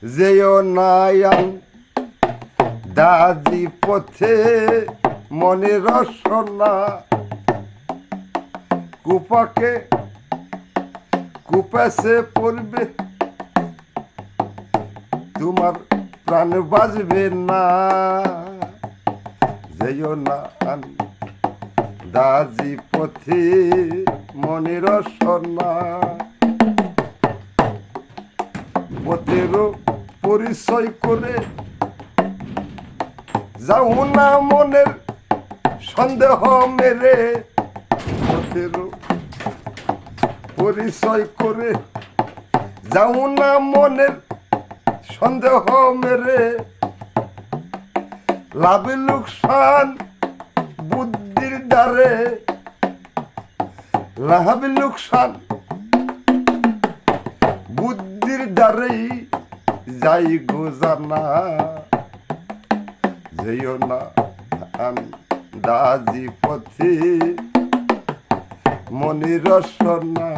যেও নায়ান দাজি পথে মনে রসনা কুপাকে কুপাসে পড়বে তোমার প্রাণ বাজবে না যেও না দাজি পথে মনে রসনা পথেরও পরিচয় করে যাও না মনের সন্দেহ মেরে পথেরও পরিচয় করে যাও না মনের সন্দেহ মেরে লাভ লোকসান বুদ্ধির দ্বারে লাভ লোকসান বুদ্ধির দ্বারেই যাই গো জানা যেও না দাজি পথে মনে রসনা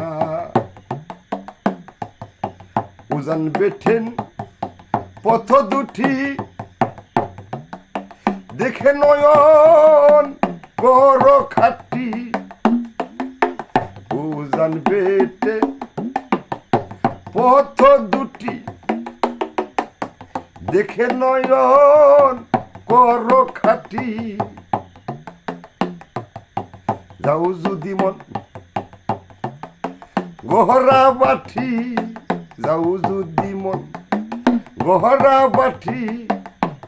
উজান বেঠেন পথ দুটি দেখে নয়ন কর খাটি উজান বেটে পথ দুটি দেখে নয়ন কর খাটি যাও যদি মন গহরা বাঠি যাও যদি মন গহরা বাঠি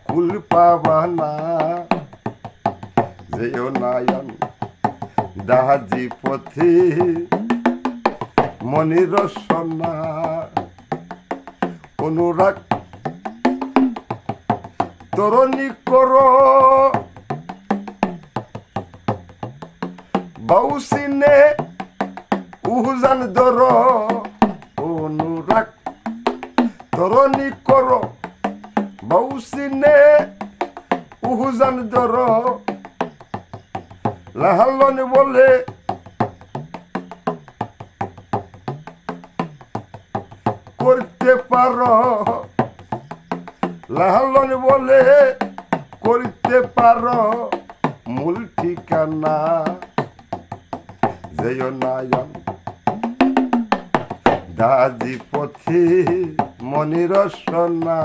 কুল পাবানা যেও নায়ন দাহাজি পথে মনে রসনা অনুরাগ তরণী কর বাউসিনে উজান দর অনুরাগ তরণী কর বাউসিনে উজান দর লাহালন বলে করতে পারো লাহালন বলে করতে পারো মূল ঠিকানা যেও নায়ন দাজি পথে মনে রসনা।